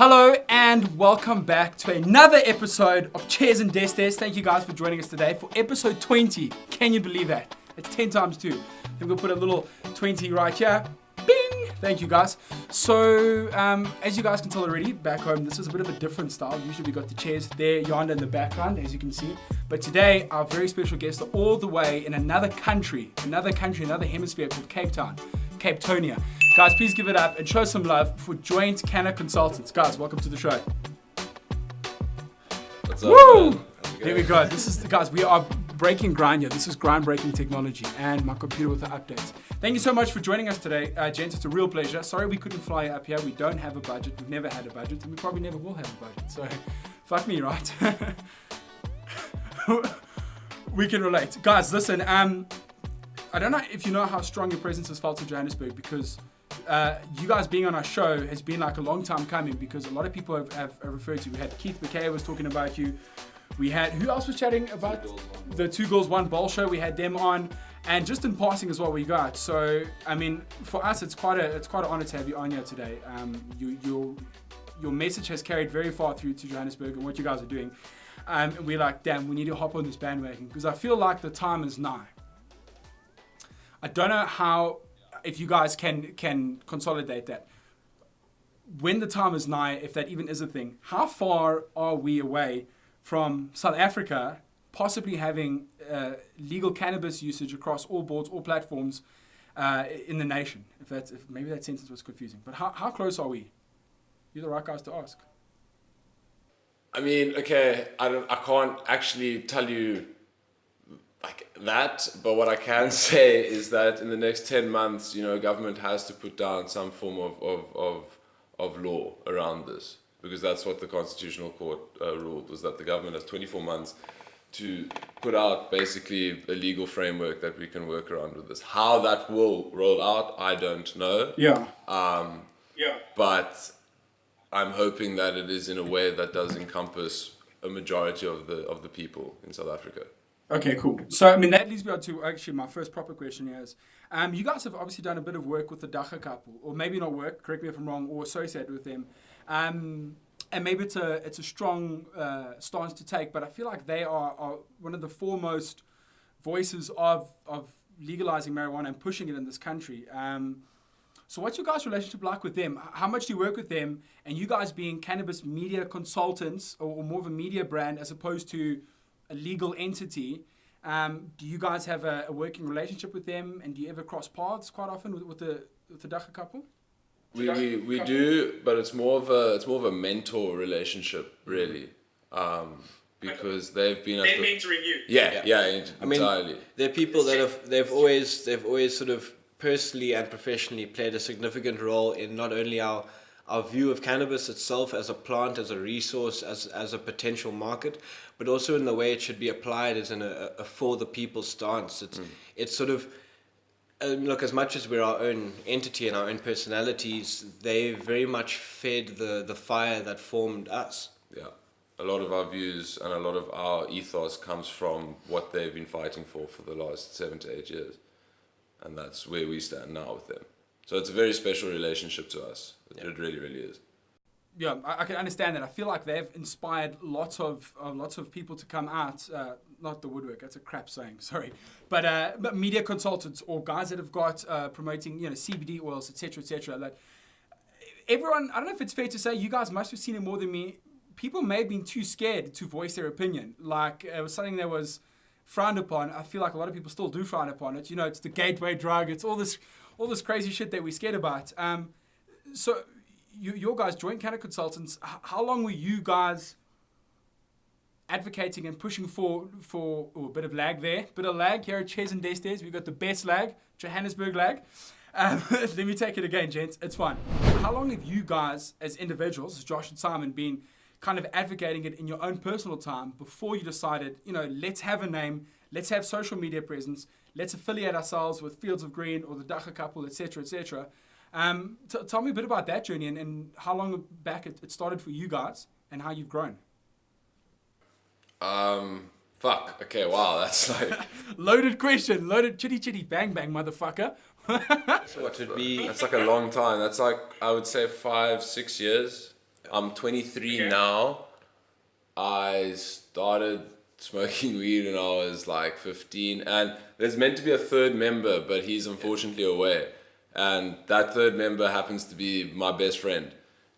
Hello and welcome back to another episode of Chairs and Desks. Thank you guys for joining us today for episode 20. Can you believe that? It's 10 times 2. I'm going to put a little 20 right here. Bing! Thank you guys. So, as you guys can tell already, back home, this is a bit of a different style. Usually we got the chairs there, yonder in the background, as you can see. But today, our very special guests are all the way in another country, another hemisphere called Cape Town, Cape Tonia. Guys, please give it up and show some love for Joint Canna Consultants. Guys, welcome to the show. What's up, Woo! man? There we go. This is, guys, we are breaking ground here. This is groundbreaking technology and my computer with the updates. Thank you so much for joining us today, gents. It's a real pleasure. Sorry we couldn't fly up here. We don't have a budget. We've never had a budget, and we probably never will have a budget. So, fuck me, right? We can relate. Guys, listen, I don't know if you know how strong your presence has felt in Johannesburg, because you guys being on our show has been like a long time coming, because a lot of people have referred to you. We had Keith McKay was talking about you. We had, who else was chatting about the Two Girls One Bowl show? We had them on, and just in passing as well we got. So I mean, for us it's quite an honor to have you on here today. Your message has carried very far through to Johannesburg and what you guys are doing. And we're like, damn, we need to hop on this bandwagon, because I feel like the time is nigh. I don't know how, if you guys can consolidate that. When the time is nigh, if that even is a thing, how far are we away from South Africa possibly having legal cannabis usage across all boards, all platforms in the nation? If maybe that sentence was confusing, but how close are we? You're the right guys to ask. I mean, okay, I can't actually tell you like that, but what I can say is that in the next 10 months, government has to put down some form of law around this, because that's what the Constitutional Court ruled, was that the government has 24 months to put out basically a legal framework that we can work around with this. How that will roll out, I don't know. Yeah. But I'm hoping that it is in a way that does encompass a majority of the people in South Africa. Okay, cool. So, I mean, that leads me on to actually my first proper question here is, you guys have obviously done a bit of work with the Dacha couple, or maybe not work, correct me if I'm wrong, or associated with them. And maybe it's a strong stance to take, but I feel like they are one of the foremost voices of legalizing marijuana and pushing it in this country. So what's your guys' relationship like with them? How much do you work with them? And you guys being cannabis media consultants, or more of a media brand as opposed to a legal entity, do you guys have a working relationship with them? And do you ever cross paths quite often with the Dacha couple? We do, but it's more of a mentor relationship, really, because they've been they're mentoring you. Yeah, entirely. I mean, they're people that they've always sort of personally and professionally played a significant role in not only our view of cannabis itself as a plant, as a resource, as a potential market, but also in the way it should be applied as in a for the people stance. It's sort of, look, as much as we're our own entity and our own personalities, they very much fed the fire that formed us. Yeah, a lot of our views and a lot of our ethos comes from what they've been fighting for the last 7 to 8 years. And that's where we stand now with them. So it's a very special relationship to us. It really, really is. Yeah, I can understand that. I feel like they've inspired lots of people to come out. Not the woodwork. That's a crap saying. Sorry, but media consultants or guys that have got promoting CBD oils, etc., etc. Like everyone, I don't know if it's fair to say you guys must have seen it more than me. People may have been too scared to voice their opinion. Like it was something that was frowned upon. I feel like a lot of people still do frown upon it. It's the gateway drug. It's all this crazy shit that we're scared about. So your guys, Joint Canna Consultants, how long were you guys advocating and pushing for a bit of lag there? Bit of lag here at Chairs and Desks. We've got the best lag, Johannesburg lag. Let me take it again, gents. It's fine. How long have you guys, as individuals, as Josh and Simon, been kind of advocating it in your own personal time before you decided, let's have a name, let's have social media presence, let's affiliate ourselves with Fields of Green or the Dacha couple, etc., etc. Tell me a bit about that journey and how long back it started for you guys and how you've grown. Okay, wow, that's like... Loaded question, loaded chitty, bang, motherfucker. So what would be... That's like a long time. That's like, I would say 5-6 years. I'm 23 now. I started smoking weed when I was like 15, and there's meant to be a third member, but he's unfortunately away. And that third member happens to be my best friend,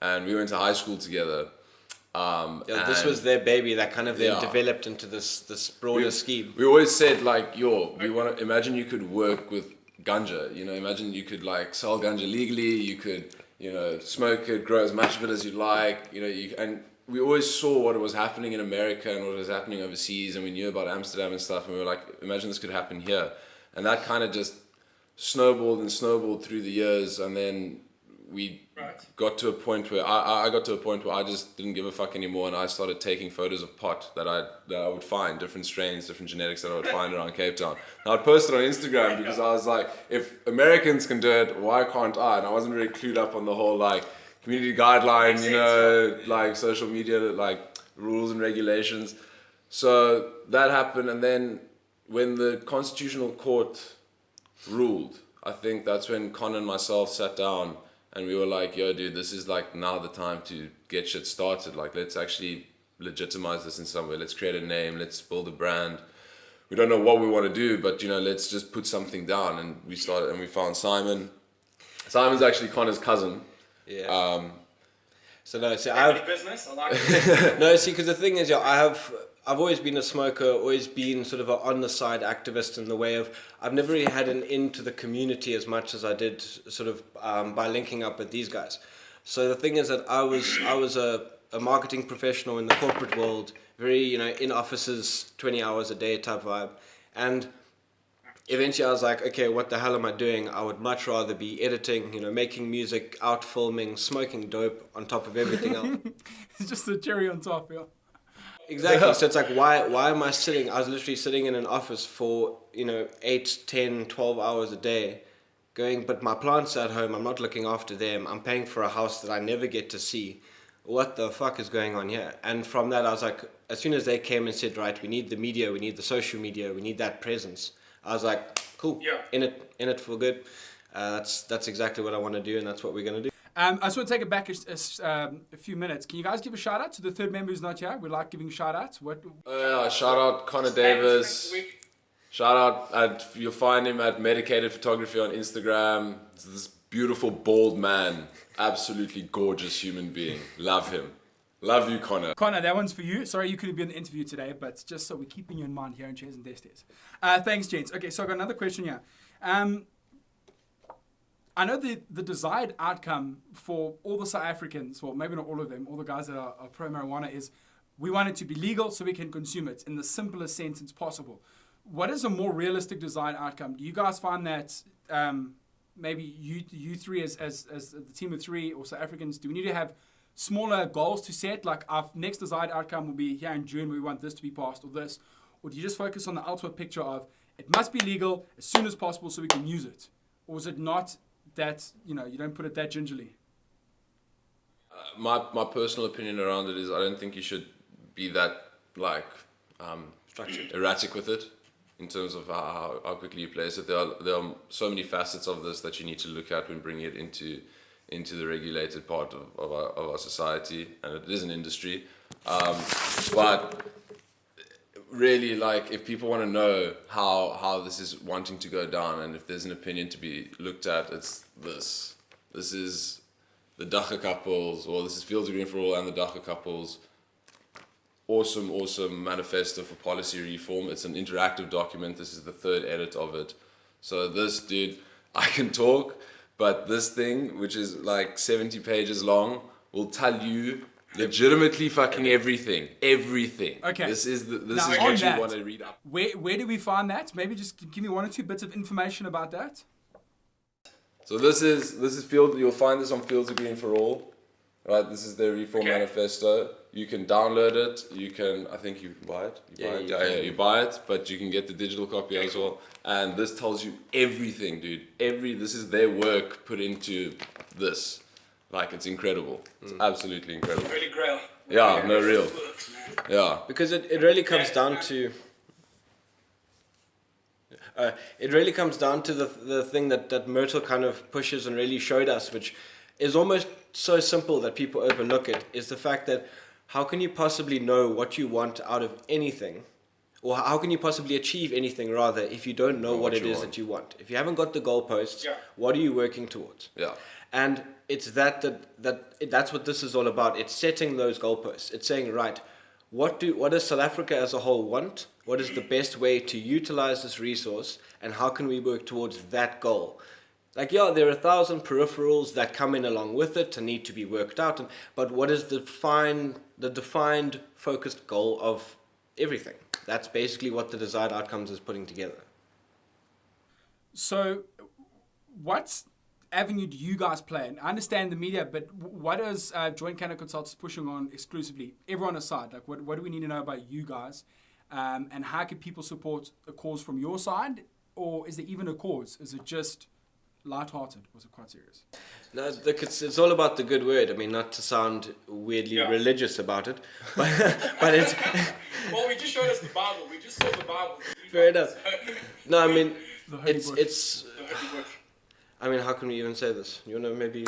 and we went to high school together. This was their baby that kind of then developed into this broader scheme. We always said like, we want to imagine you could work with ganja. Imagine you could like sell ganja legally. You could smoke it, grow as much of it as you like. And we always saw what was happening in America and what was happening overseas, and we knew about Amsterdam and stuff, and we were like, imagine this could happen here. And that kind of just snowballed through the years, and then we got to a point where I got to a point where I just didn't give a fuck anymore, and I started taking photos of pot that I would find, different strains, different genetics that I would find around Cape Town. And I'd post it on Instagram because I was like, if Americans can do it, why can't I? And I wasn't really clued up on the whole like community guideline, like social media, like rules and regulations. So that happened, and then when the Constitutional Court ruled, I think that's when Con and myself sat down and we were like, yo dude, this is like now the time to get shit started. Like, let's actually legitimize this in some way. Let's create a name, let's build a brand. We don't know what we want to do, but let's just put something down. And we started, and we found Simon. Simon's actually Connor's cousin. Yeah. So I've business. I like it. No, see, because the thing is, I've always been a smoker, always been sort of an on the side activist in the way of I've never really had an into the community as much as I did sort of by linking up with these guys. So the thing is that I was a marketing professional in the corporate world, very in offices, 20 hours a day type vibe, and eventually I was like, okay, what the hell am I doing? I would much rather be editing, making music, out filming, smoking dope on top of everything else. It's just the cherry on top, yeah. Exactly. So it's like, why am I sitting? I was literally sitting in an office for 8, 10, 12 hours a day, going, but my plants are at home. I'm not looking after them. I'm paying for a house that I never get to see. What the fuck is going on here? And from that, I was like, as soon as they came and said, right, we need the media, we need the social media, we need that presence. I was like, cool, in it for good. That's exactly what I want to do, and that's what we're going to do. I just want to take it back a few minutes. Can you guys give a shout out to the third member who's not here? We like giving shout outs. Shout out Connor Davis. Shout out, you'll find him at Medicated Photography on Instagram. It's this beautiful bald man, absolutely gorgeous human being. Love him. Love you, Connor. Connor, that one's for you. Sorry you couldn't be on the interview today, but just so we're keeping you in mind here in Chairs and Destes. Thanks, gents. Okay, so I've got another question here. I know the desired outcome for all the South Africans, well, maybe not all of them, all the guys that are pro-marijuana is we want it to be legal so we can consume it in the simplest sentence possible. What is a more realistic desired outcome? Do you guys find that maybe you three as the team of three or South Africans, do we need to have smaller goals to set? Like our next desired outcome will be here in June, we want this to be passed or this. Or do you just focus on the ultimate picture of it must be legal as soon as possible so we can use it? Or is it not that, you don't put it that gingerly? My personal opinion around it is I don't think you should be that Structured, erratic with it in terms of how quickly you place it. There are so many facets of this that you need to look at when bringing it into the regulated part of our society, and it is an industry. But really, if people want to know how this is wanting to go down, and if there's an opinion to be looked at, it's this. This is the Dacha couples, or this is Fields of Green for All and the Dacha couples. Awesome manifesto for policy reform. It's an interactive document. This is the third edit of it. So this, dude, I can talk, but this thing, which is 70 pages long, will tell you legitimately fucking everything. Okay. This is what you want to read up. Where do we find that? Maybe just give me 1 or 2 bits of information about that. So this is Field. You'll find this on Fields of Green for All. Right. This is their reform manifesto. You can download it. You can buy it. You buy it, but you can get the digital copy as well. And this tells you everything, dude. This is their work put into this. It's incredible. It's absolutely incredible. Really grail. Yeah, no real. Yeah. Because it really comes down to... it really comes down to the thing that Myrtle kind of pushes and really showed us, which is almost so simple that people overlook it, is the fact that how can you possibly know what you want out of anything, or how can you possibly achieve anything rather, if you don't know what it is that you want? If you haven't got the goalposts, what are you working towards? Yeah. And it's that's what this is all about. It's setting those goalposts. It's saying, right, what does South Africa as a whole want? What is the best way to utilize this resource, and how can we work towards that goal? Like, yeah, there are 1,000 peripherals that come in along with it and need to be worked out. But what is the defined, focused goal of everything? That's basically what the desired outcomes is putting together. So, what avenue do you guys play in? I understand the media, but what is Joint Canna Consultants pushing on exclusively? Everyone aside, like, what do we need to know about you guys? And how can people support a cause from your side? Or is there even a cause? Is it just light-hearted, or is it quite serious? No, look, it's all about the good word. I mean, not to sound weirdly religious about it, but it's... Well, we just showed us the Bible. We just saw the Bible. Fair enough. No, I mean, it's... I mean, how can we even say this? You want to maybe...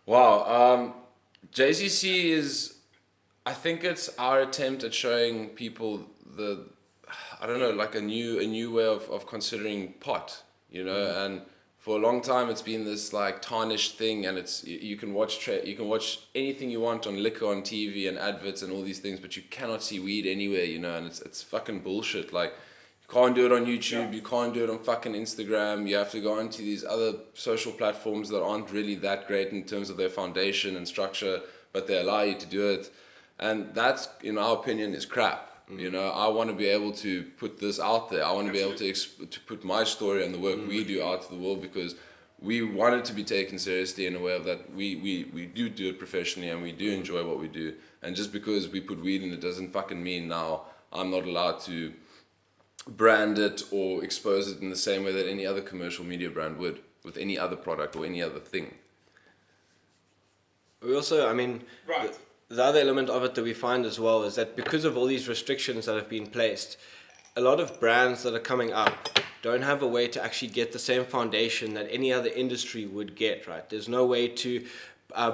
Wow. JCC is... I think it's our attempt at showing people I don't know, like a new way of considering pot, you know, and for a long time it's been this like tarnished thing, and it's you can watch anything you want on liquor on TV and adverts and all these things, but you cannot see weed anywhere, you know, and it's fucking bullshit. Like, you can't do it on YouTube, you can't do it on fucking Instagram, you have to go onto these other social platforms that aren't really that great in terms of their foundation and structure, but they allow you to do it, and that's, in our opinion, is crap. You know, I want to be able to put this out there. I want to be able to put my story and the work we do out to the world, because we want it to be taken seriously in a way of that we do it professionally and we do enjoy what we do. And just because we put weed in it doesn't fucking mean now I'm not allowed to brand it or expose it in the same way that any other commercial media brand would with any other product or any other thing. We also, I mean... Right. The other element of it that we find as well is that because of all these restrictions that have been placed, a lot of brands that are coming up don't have a way to actually get the same foundation that any other industry would get, right? There's no way to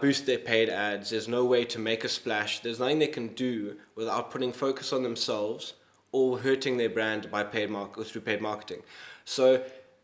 boost their paid ads. There's no way to make a splash. There's nothing they can do without putting focus on themselves or hurting their brand by through paid marketing. So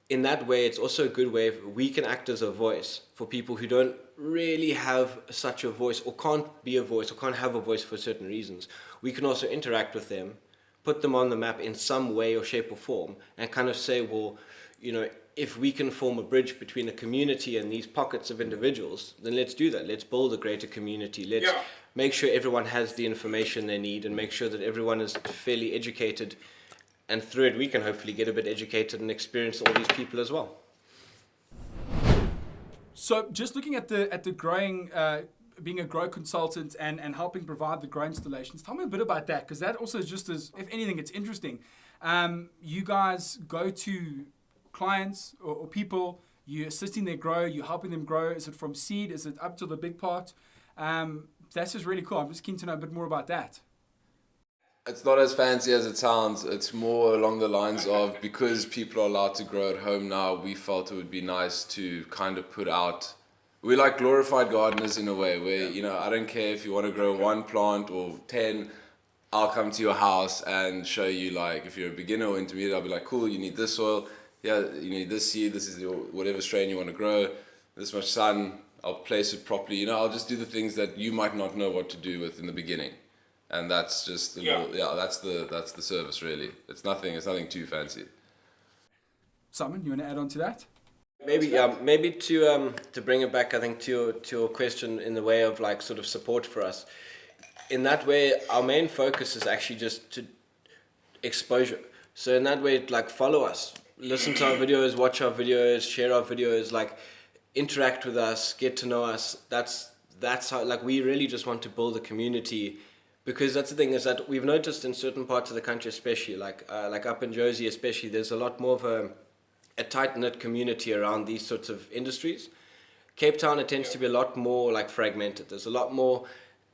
in that way, it's also a good way we can act as a voice for people who don't really have such a voice, or can't be a voice, or can't have a voice for certain reasons. We can also interact with them, put them on the map in some way or shape or form, and kind of say, well, you know, if we can form a bridge between a community and these pockets of individuals, then let's do that. Let's build a greater community. Let's make sure everyone has the information they need, and make sure that everyone is fairly educated. And through it, we can hopefully get a bit educated and experience all these people as well. So just looking at the growing, being a grow consultant and helping provide the grow installations, tell me a bit about that, because that also is just as, if anything, it's interesting. You guys go to clients or people, you're assisting their grow, you're helping them grow. Is it from seed? Is it up to the big part? That's just really cool. I'm just keen to know a bit more about that. It's not as fancy as it sounds. It's more along the lines of, because people are allowed to grow at home now, we felt it would be nice to kind of put out... We're like glorified gardeners in a way, where, you know, I don't care if you want to grow one plant or 10, I'll come to your house and show you, like, if you're a beginner or intermediate, I'll be like, cool, you need this soil, yeah, you need this seed, this is your whatever strain you want to grow, this much sun, I'll place it properly, you know, I'll just do the things that you might not know what to do with in the beginning. And that's just that's the service really. It's nothing too fancy. Simon, you want to add on to that? Maybe to bring it back, I think to your question in the way of like sort of support for us. In that way, our main focus is actually just to exposure. So in that way, like, follow us, listen to our videos, watch our videos, share our videos, like, interact with us, get to know us. That's how, like, we really just want to build a community. Because that's the thing, is that we've noticed in certain parts of the country, especially like up in Jozi especially, there's a lot more of a tight-knit community around these sorts of industries. Cape Town, it tends to be a lot more like fragmented. There's a lot more,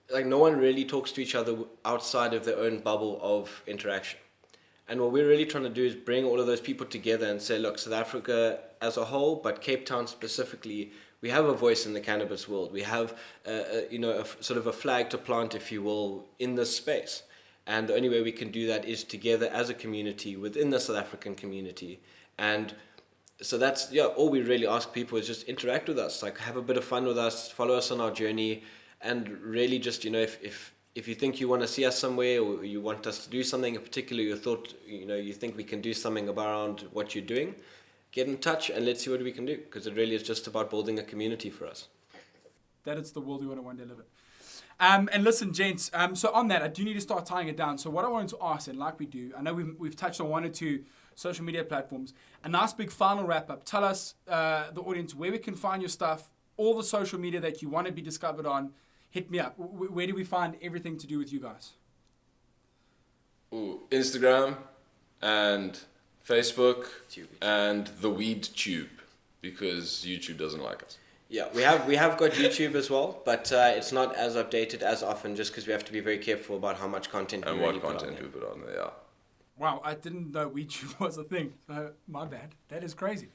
like, no one really talks to each other outside of their own bubble of interaction. And what we're really trying to do is bring all of those people together and say, look, South Africa as a whole, but Cape Town specifically, we have a voice in the cannabis world. We have, sort of a flag to plant, if you will, in this space. And the only way we can do that is together as a community within the South African community. And so that's, all we really ask people is just interact with us, like have a bit of fun with us, follow us on our journey, and really just, if you think you want to see us somewhere, or you want us to do something in particular, you think we can do something around what you're doing, get in touch and let's see what we can do, because it really is just about building a community for us. That is the world we want to one day live in. And listen, gents, so on that, I do need to start tying it down. So what I wanted to ask, and like we do, I know we've touched on one or two social media platforms. A nice big final wrap-up. Tell us, the audience, where we can find your stuff, all the social media that you want to be discovered on. Hit me up. Where do we find everything to do with you guys? Instagram and Facebook and the Weed Tube, because YouTube doesn't like us. Yeah, we have got YouTube as well, but it's not as updated as often, just because we have to be very careful about how much content and we really what content we put on there. Yeah. Wow, I didn't know YouTube was a thing. My bad. That is crazy.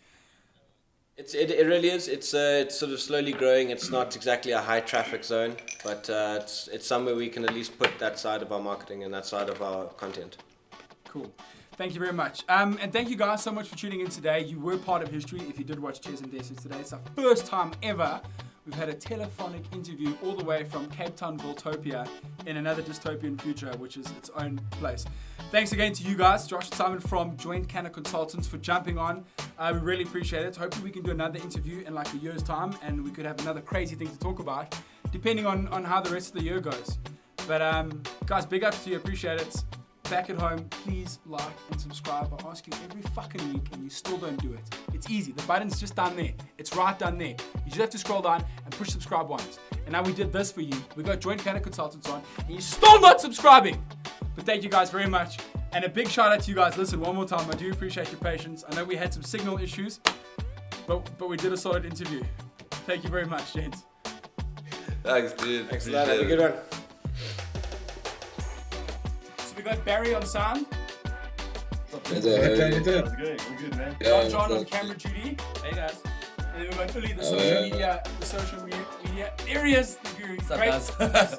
It really is. It's sort of slowly growing. It's not exactly a high traffic zone, but it's somewhere we can at least put that side of our marketing and that side of our content. Cool. Thank you very much. And thank you guys so much for tuning in today. You were part of history if you did watch Chairs and Desks today. It's our first time ever we've had a telephonic interview all the way from Cape Town, Voltopia, in another dystopian future, which is its own place. Thanks again to you guys, Josh and Simon from Joint Canna Consultants, for jumping on. We really appreciate it. Hopefully we can do another interview in like a year's time, and we could have another crazy thing to talk about, depending on how the rest of the year goes. But guys, big ups to you. Appreciate it. Back at home, please like and subscribe. I ask you every fucking week and you still don't do it. It's easy. The button's just down there. It's right down there. You just have to scroll down and push subscribe once. And now we did this for you. We got Joint Canna Consultants on and you're still not subscribing. But thank you guys very much. And a big shout out to you guys. Listen, one more time, I do appreciate your patience. I know we had some signal issues, but we did a solid interview. Thank you very much, gents. Thanks, dude. Thanks a lot. Have a good one. We got Barry on sound. How's it going? We're good, man. John on camera duty. Hey guys. And then we got Uli, the social media areas. What's up, guys?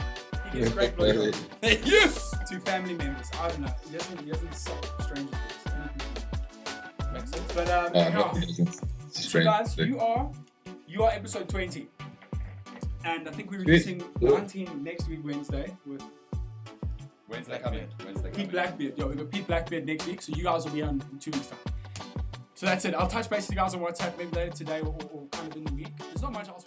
He gets great blood. Yes! 2 family members. I don't know. He doesn't suck strangers. Makes sense. But so guys, you are episode 20. And I think we're releasing 19 next week Wednesday with Wednesday coming. Pete Blackbeard. Yo, we got Pete Blackbeard next week, so you guys will be on in 2 weeks' time. So that's it. I'll touch base with you guys on WhatsApp maybe later today or kind of in the week. There's not much else.